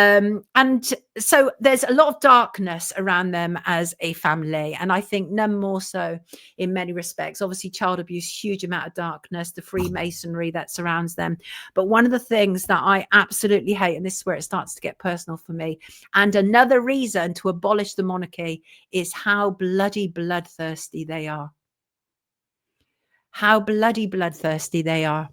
And so there's a lot of darkness around them as a family, and I think none more so in many respects. Obviously, child abuse, huge amount of darkness, the Freemasonry that surrounds them. But one of the things that I absolutely hate, and this is where it starts to get personal for me, and another reason to abolish the monarchy, is how bloody bloodthirsty they are. How bloody bloodthirsty they are.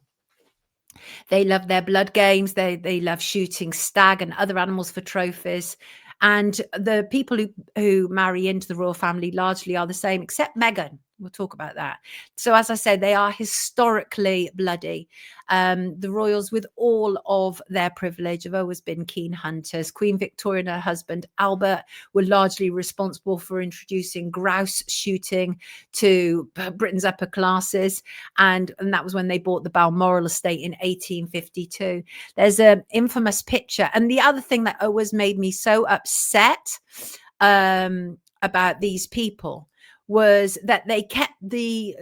They love their blood games. They love shooting stag and other animals for trophies. And the people who marry into the royal family largely are the same, except Meghan. We'll talk about that. So, as I said, they are historically bloody. The royals, with all of their privilege, have always been keen hunters. Queen Victoria and her husband Albert were largely responsible for introducing grouse shooting to Britain's upper classes, and that was when they bought the Balmoral estate in 1852. There's an infamous picture, and the other thing that always made me so upset about these people was that they kept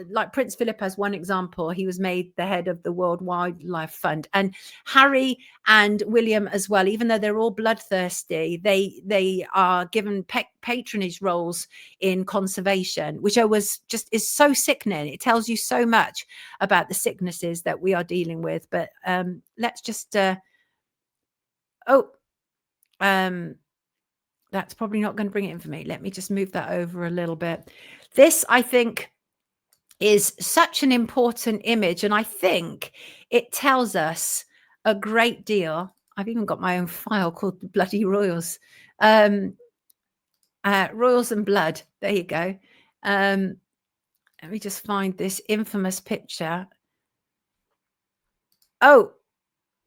like Prince Philip as one example. He was made the head of the World Wildlife Fund, and Harry and William as well. Even though they're all bloodthirsty, they are given patronage roles in conservation, which is so sickening. It tells you so much about the sicknesses that we are dealing with. But let's just that's probably not going to bring it in for me. Let me just move that over a little bit. This, I think, is such an important image, and I think it tells us a great deal. I've even got my own file called the Bloody Royals. Royals and Blood. There you go. Let me just find this infamous picture. Oh,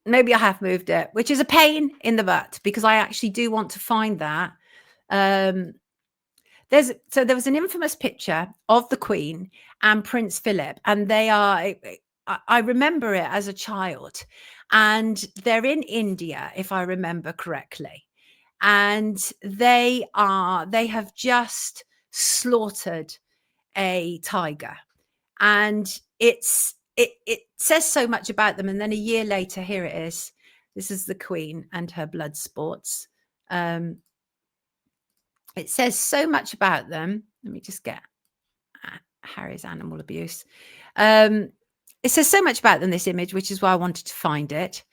maybe I have moved it, which is a pain in the butt, because I actually do want to find that. There was an infamous picture of the Queen and Prince Philip, and I remember it as a child, and they're in India, if I remember correctly, and they have just slaughtered a tiger, and it says so much about them. And then a year later, here it is. This is the Queen and her blood sports. It says so much about them. Let me just get Harry's animal abuse. It says so much about them, this image, which is why I wanted to find it.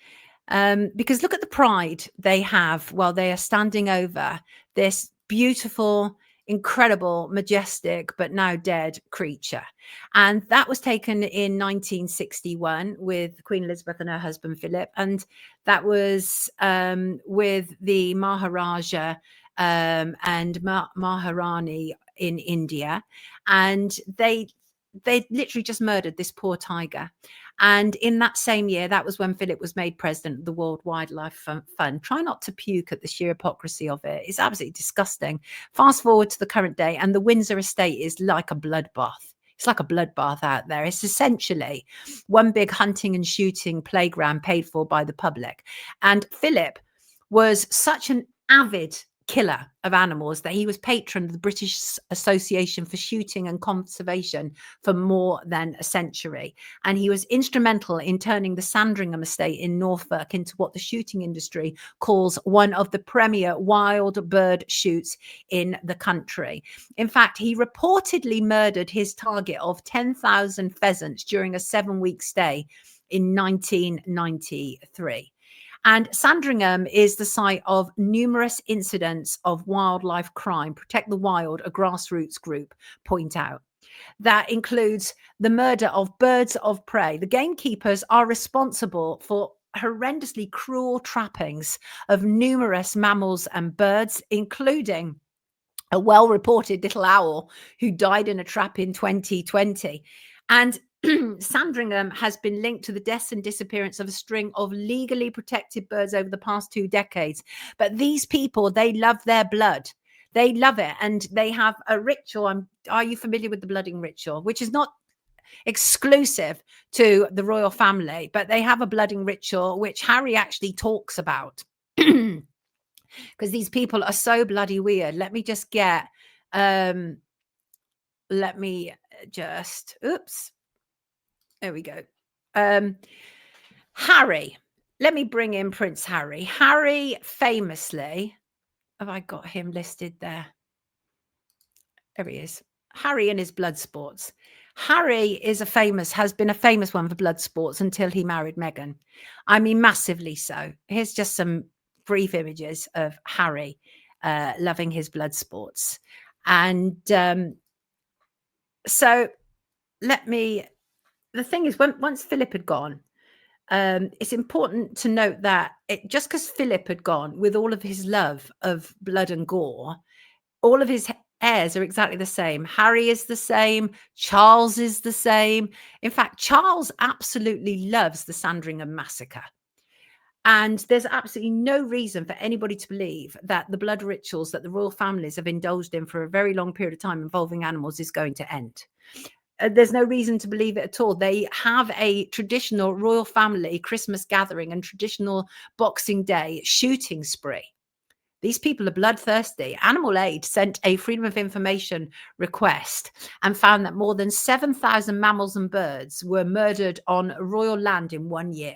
Because look at the pride they have while they are standing over this beautiful, incredible, majestic, but now dead creature. And that was taken in 1961 with Queen Elizabeth and her husband Philip. And that was with the Maharaja and Maharani in India, and they literally just murdered this poor tiger. And in that same year, that was when Philip was made president of the World Wildlife Fund. Try not to puke at the sheer hypocrisy of it. It's absolutely disgusting. Fast forward to the current day, and the Windsor estate is like a bloodbath. It's like a bloodbath out there. It's essentially one big hunting and shooting playground paid for by the public. And Philip was such an avid killer of animals that he was patron of the British Association for Shooting and Conservation for more than a century. And he was instrumental in turning the Sandringham estate in Norfolk into what the shooting industry calls one of the premier wild bird shoots in the country. In fact, he reportedly murdered his target of 10,000 pheasants during a 7-week stay in 1993. And Sandringham is the site of numerous incidents of wildlife crime. Protect the Wild, a grassroots group, point out. That includes the murder of birds of prey. The gamekeepers are responsible for horrendously cruel trappings of numerous mammals and birds, including a well-reported little owl who died in a trap in 2020. And Sandringham has been linked to the deaths and disappearance of a string of legally protected birds over the past 2 decades. But these people, they love their blood. They love it. And they have a ritual. Are you familiar with the blooding ritual? Which is not exclusive to the royal family, but they have a blooding ritual, which Harry actually talks about. Because these people are so bloody weird. Let me just get... oops. There we go. Harry, let me bring in Prince Harry. Harry famously, have I got him listed there? There he is. Harry and his blood sports. Harry has been a famous one for blood sports until he married Meghan. I mean, massively so. Here's just some brief images of Harry loving his blood sports. And so the thing is, once Philip had gone, it's important to note that just because Philip had gone with all of his love of blood and gore, all of his heirs are exactly the same. Harry is the same. Charles is the same. In fact, Charles absolutely loves the Sandringham massacre. And there's absolutely no reason for anybody to believe that the blood rituals that the royal families have indulged in for a very long period of time involving animals is going to end. There's no reason to believe it at all. They have a traditional royal family Christmas gathering and traditional Boxing Day shooting spree. These people are bloodthirsty. Animal Aid sent a Freedom of Information request and found that more than 7,000 mammals and birds were murdered on royal land in 1 year.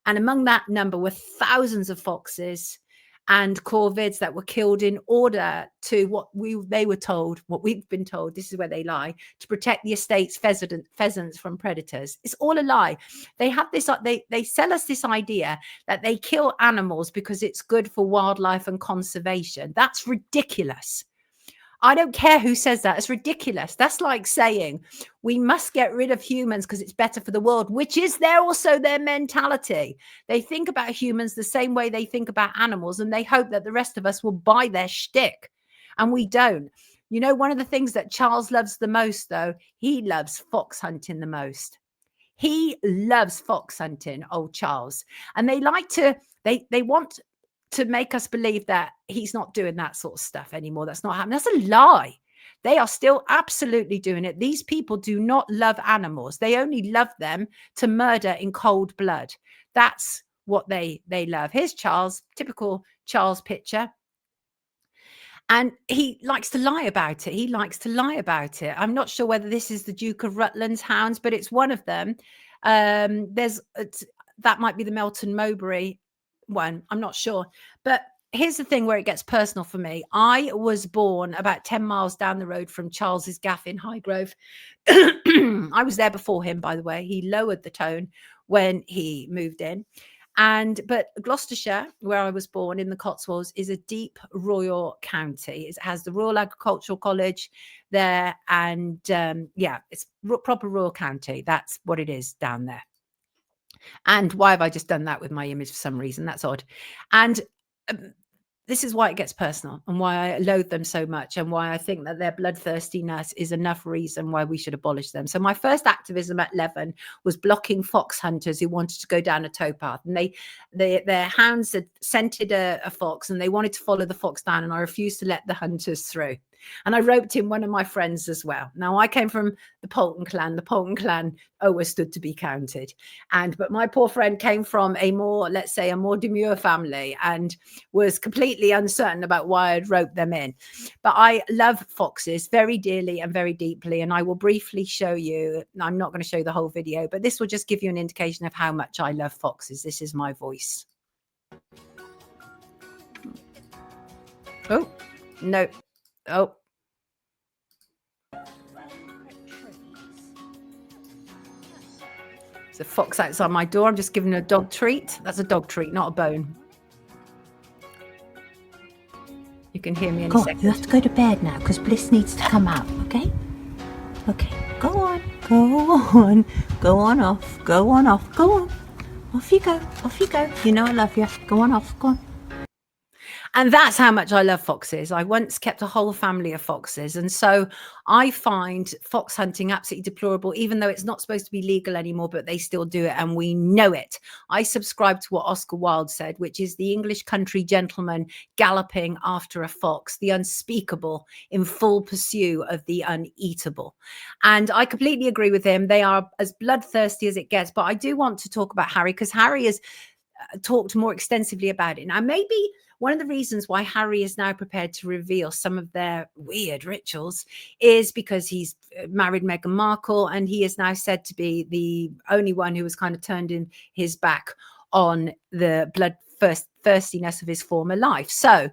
And among that number were thousands of foxes and corvids that were killed in order to what we've been told, this is where they lie, to protect the estate's pheasants from predators. It's all a lie. They have this, they sell us this idea that they kill animals because it's good for wildlife and conservation. That's ridiculous. I don't care who says that. It's ridiculous. That's like saying we must get rid of humans because it's better for the world, which is also their mentality. They think about humans the same way they think about animals, and they hope that the rest of us will buy their shtick, and we don't. You know, one of the things that Charles loves the most, though, he loves fox hunting the most. He loves fox hunting, old Charles. And they want to make us believe that he's not doing that sort of stuff anymore. That's not happening. That's a lie. They are still absolutely doing it. These people do not love animals. They only love them to murder in cold blood. That's what they love. Here's Charles, typical Charles picture. And he likes to lie about it. I'm not sure whether this is the Duke of Rutland's hounds, but it's one of them. That might be the Melton Mowbray one. I'm not sure. But here's the thing where it gets personal for me. I was born about 10 miles down the road from Charles's gaff in Highgrove. I was there before him, by the way. He lowered the tone when he moved in. But Gloucestershire, where I was born in the Cotswolds, is a deep royal county. It has the Royal Agricultural College there. And it's proper royal county. That's what it is down there. And why have I just done that with my image for some reason? That's odd. And this is why it gets personal and why I loathe them so much and why I think that their bloodthirstiness is enough reason why we should abolish them. So my first activism at Leven was blocking fox hunters who wanted to go down a towpath. And their hounds had scented a fox and they wanted to follow the fox down, and I refused to let the hunters through. And I roped in one of my friends as well. Now, I came from the Polton clan. The Polton clan always stood to be counted. But my poor friend came from a more demure family and was completely uncertain about why I'd roped them in. But I love foxes very dearly and very deeply. And I will briefly show you. I'm not going to show you the whole video, but this will just give you an indication of how much I love foxes. This is my voice. Oh, no. Oh. There's a fox outside my door. I'm just giving a dog treat. That's a dog treat, not a bone. You can hear me in a second. You have to go to bed now because Bliss needs to come out, okay? Okay, go on off, go on. Off you go. You know I love you. Go on off, go on. And that's how much I love foxes. I once kept a whole family of foxes. And so I find fox hunting absolutely deplorable, even though it's not supposed to be legal anymore, but they still do it. And we know it. I subscribe to what Oscar Wilde said, which is the English country gentleman galloping after a fox, the unspeakable in full pursuit of the uneatable. And I completely agree with him. They are as bloodthirsty as it gets. But I do want to talk about Harry because Harry has talked more extensively about it. Now, maybe one of the reasons why Harry is now prepared to reveal some of their weird rituals is because he's married Meghan Markle and he is now said to be the only one who has kind of turned in his back on the thirstiness of his former life. So,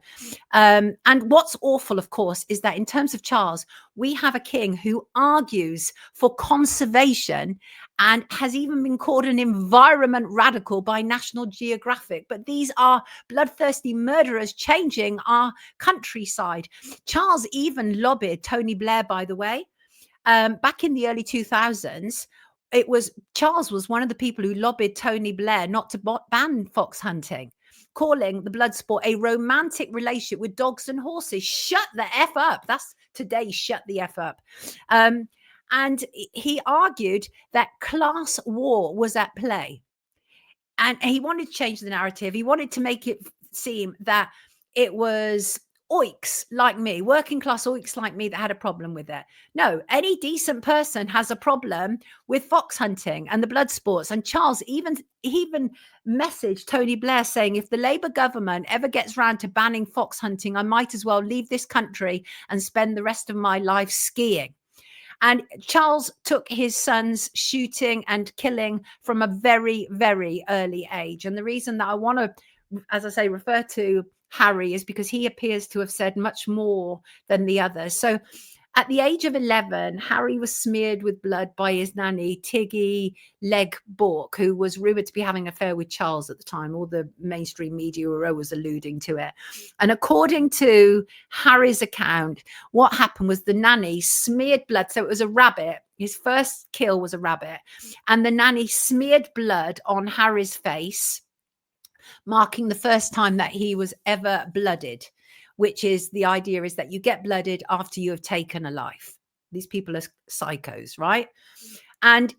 and what's awful, of course, is that in terms of Charles, we have a king who argues for conservation and has even been called an environment radical by National Geographic. But these are bloodthirsty murderers changing our countryside. Charles even lobbied Tony Blair, by the way, back in the early 2000s. Charles was one of the people who lobbied Tony Blair not to ban fox hunting, calling the blood sport a romantic relationship with dogs and horses. Shut the F up. That's today, shut the F up. And he argued that class war was at play. And he wanted to change the narrative. He wanted to make it seem that it was oiks like me, working class oiks like me, that had a problem with it. No, any decent person has a problem with fox hunting and the blood sports. And Charles even messaged Tony Blair saying, if the Labour government ever gets round to banning fox hunting, I might as well leave this country and spend the rest of my life skiing. And Charles took his sons shooting and killing from a very, very early age. And the reason that I want to, as I say, refer to Harry is because he appears to have said much more than the others. So at the age of 11, Harry was smeared with blood by his nanny, Tiggy Legg Bourke, who was rumoured to be having an affair with Charles at the time. All the mainstream media were always alluding to it. And according to Harry's account, what happened was the nanny smeared blood. So it was a rabbit. His first kill was a rabbit. And the nanny smeared blood on Harry's face, marking the first time that he was ever blooded, which is the idea is that you get blooded after you have taken a life. These people are psychos, right? And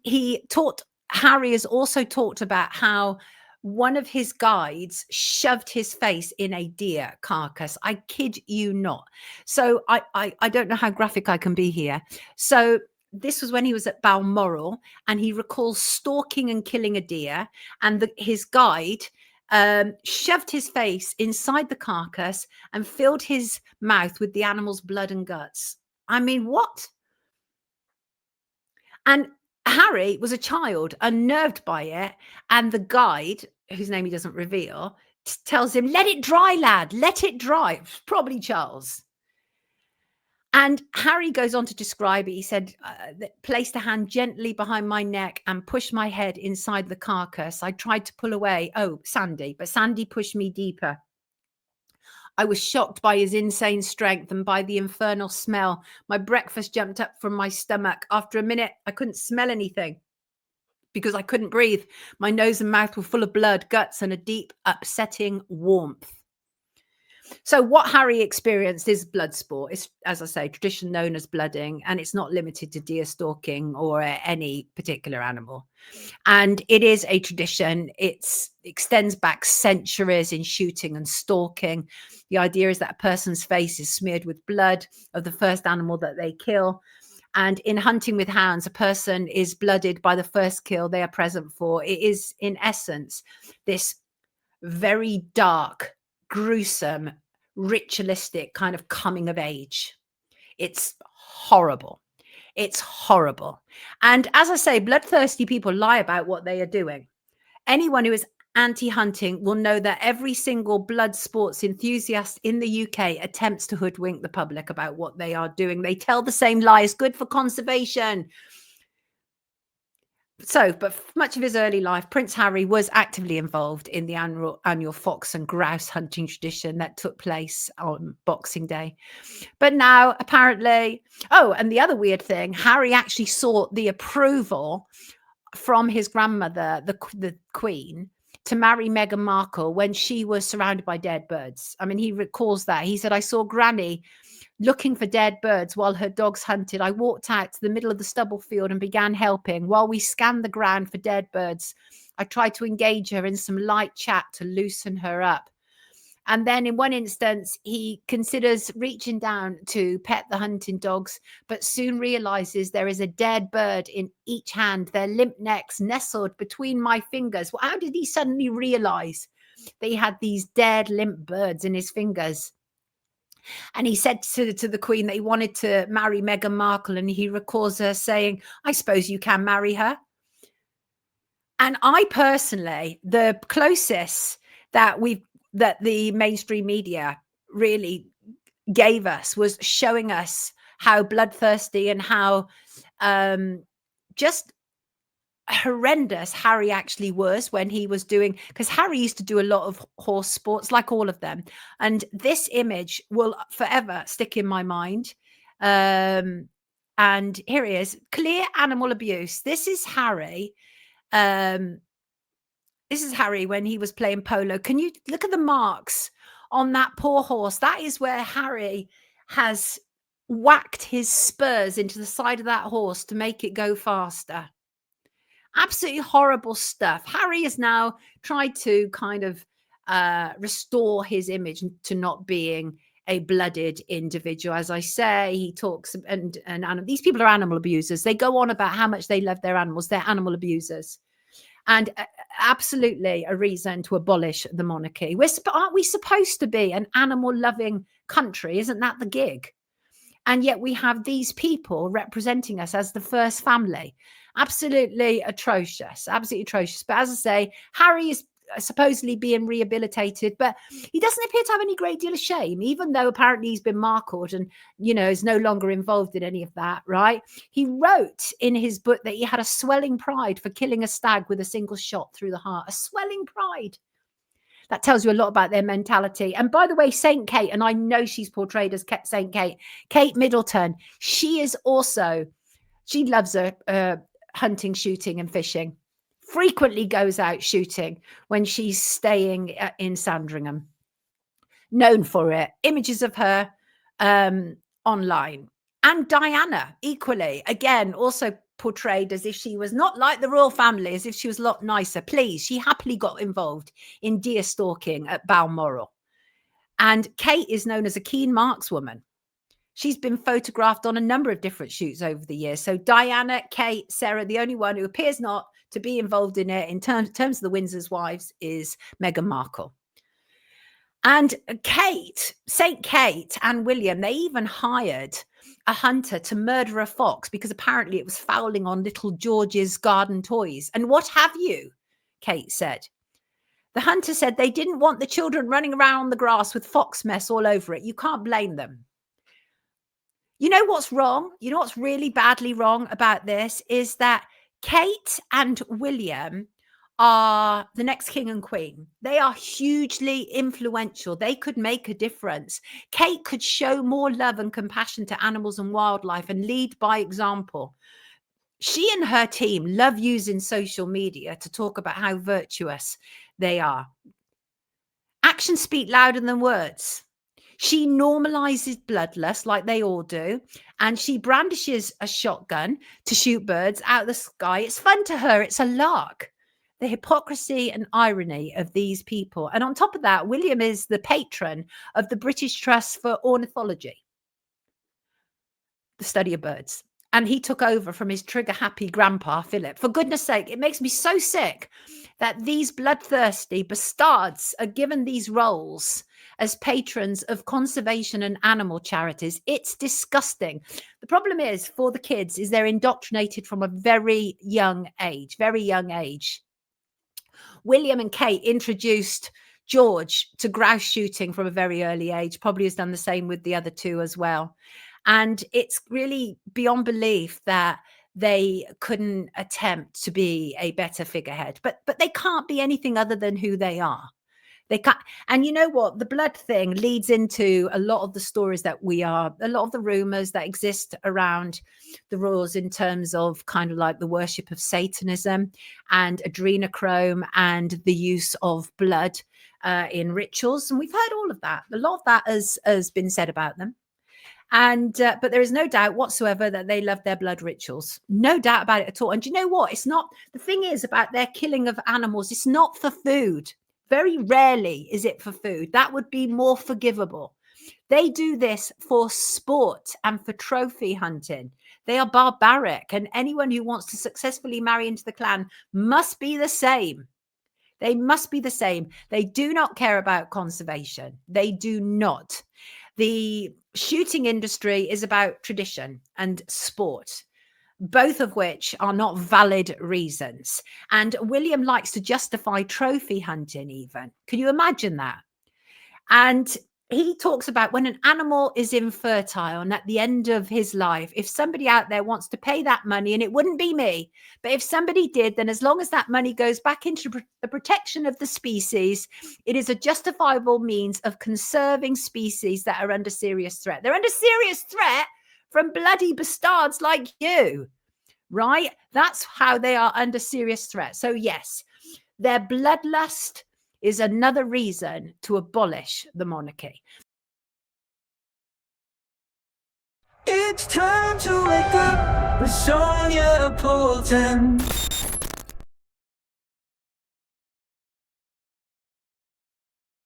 Harry has also talked about how one of his guides shoved his face in a deer carcass. I kid you not. So I don't know how graphic I can be here. So this was when he was at Balmoral, and he recalls stalking and killing a deer, and his guide shoved his face inside the carcass and filled his mouth with the animal's blood and guts. I mean, what? And Harry was a child, unnerved by it. And the guide, whose name he doesn't reveal, tells him, let it dry, lad, let it dry. Probably Charles. And Harry goes on to describe it. He said, placed a hand gently behind my neck and pushed my head inside the carcass. I tried to pull away. Oh, Sandy. But Sandy pushed me deeper. I was shocked by his insane strength and by the infernal smell. My breakfast jumped up from my stomach. After a minute, I couldn't smell anything because I couldn't breathe. My nose and mouth were full of blood, guts, and a deep, upsetting warmth. So what Harry experienced is blood sport. It's, as I say, tradition known as blooding, and it's not limited to deer stalking or any particular animal. And it is a tradition. It extends back centuries in shooting and stalking. The idea is that a person's face is smeared with blood of the first animal that they kill. And in hunting with hounds, a person is blooded by the first kill they are present for. It is, in essence, this very dark, gruesome, ritualistic kind of coming of age. It's horrible. It's horrible. And as I say, bloodthirsty people lie about what they are doing. Anyone who is anti-hunting will know that every single blood sports enthusiast in the UK attempts to hoodwink the public about what they are doing. They tell the same lies, good for conservation. So, but much of his early life, Prince Harry was actively involved in the annual fox and grouse hunting tradition that took place on Boxing Day. But now, apparently, and the other weird thing, Harry actually sought the approval from his grandmother, the Queen, to marry Meghan Markle when she was surrounded by dead birds. I mean, he recalls that. He said, I saw Granny looking for dead birds while her dogs hunted. I walked out to the middle of the stubble field and began helping. While we scanned the ground for dead birds, I tried to engage her in some light chat to loosen her up. And then in one instance, he considers reaching down to pet the hunting dogs, but soon realizes there is a dead bird in each hand, their limp necks nestled between my fingers. Well, how did he suddenly realize that he had these dead, limp birds in his fingers? And he said to the Queen that he wanted to marry Meghan Markle, and he recalls her saying, I suppose you can marry her. And I personally, the closest that the mainstream media really gave us was showing us how bloodthirsty and how just horrendous Harry actually was when he was doing, because Harry used to do a lot of horse sports, like all of them. And this image will forever stick in my mind. And here he is, clear animal abuse. This is Harry. This is Harry when he was playing polo. Can you look at the marks on that poor horse? That is where Harry has whacked his spurs into the side of that horse to make it go faster. Absolutely horrible stuff. Harry has now tried to kind of restore his image to not being a blooded individual. As I say, he talks and these people are animal abusers. They go on about how much they love their animals. They're animal abusers. And absolutely a reason to abolish the monarchy. Aren't we supposed to be an animal loving country? Isn't that the gig? And yet we have these people representing us as the first family. Absolutely atrocious, absolutely atrocious. But as I say, Harry is supposedly being rehabilitated, but he doesn't appear to have any great deal of shame, even though apparently he's been markled and, is no longer involved in any of that, right? He wrote in his book that he had a swelling pride for killing a stag with a single shot through the heart. A swelling pride. That tells you a lot about their mentality. And by the way, Saint Kate, and I know she's portrayed as Saint Kate, Kate Middleton, she loves her hunting, shooting and fishing. Frequently goes out shooting when she's staying in Sandringham. Known for it. Images of her online. And Diana, equally, again, also portrayed as if she was not like the royal family, as if she was a lot nicer. Please, she happily got involved in deer stalking at Balmoral. And Kate is known as a keen markswoman. She's been photographed on a number of different shoots over the years. So Diana, Kate, Sarah, the only one who appears not to be involved in it in terms of the Windsor's wives is Meghan Markle. And Kate, St. Kate and William, they even hired a hunter to murder a fox because apparently it was fouling on little George's garden toys. And what have you, Kate said. The hunter said they didn't want the children running around on the grass with fox mess all over it. You can't blame them. You know what's wrong? You know what's really badly wrong about this is that Kate and William are the next king and queen. They are hugely influential. They could make a difference. Kate could show more love and compassion to animals and wildlife and lead by example. She and her team love using social media to talk about how virtuous they are. Actions speak louder than words. She normalizes bloodlust like they all do, and she brandishes a shotgun to shoot birds out of the sky. It's fun to her. It's a lark. The hypocrisy and irony of these people. And on top of that, William is the patron of the British Trust for Ornithology, the study of birds. And he took over from his trigger-happy grandpa, Philip. For goodness sake, it makes me so sick that these bloodthirsty bastards are given these roles as patrons of conservation and animal charities. It's disgusting. The problem is for the kids is they're indoctrinated from a very young age, William and Kate introduced George to grouse shooting from a very early age, probably has done the same with the other two as well. And it's really beyond belief that they couldn't attempt to be a better figurehead, but they can't be anything other than who they are. They can't. And you know what? The blood thing leads into a lot of the stories a lot of the rumors that exist around the royals in terms of kind of like the worship of Satanism and adrenochrome and the use of blood in rituals. And we've heard all of that. A lot of that has been said about them. And but there is no doubt whatsoever that they love their blood rituals. No doubt about it at all. And do you know what? It's not, the thing is about their killing of animals, it's not for food. Very rarely is it for food. That would be more forgivable. They do this for sport and for trophy hunting. They are barbaric, and anyone who wants to successfully marry into the clan must be the same. They must be the same. They do not care about conservation. They do not. The shooting industry is about tradition and sport. both of which are not valid reasons. And William likes to justify trophy hunting even. Can you imagine that? And he talks about when an animal is infertile and at the end of his life, if somebody out there wants to pay that money, and it wouldn't be me, but if somebody did, then as long as that money goes back into the protection of the species, it is a justifiable means of conserving species that are under serious threat. They're under serious threat from bloody bastards like you, right? That's how they are under serious threat. So yes, their bloodlust is another reason to abolish the monarchy. It's time to wake up with Sonia Poulton.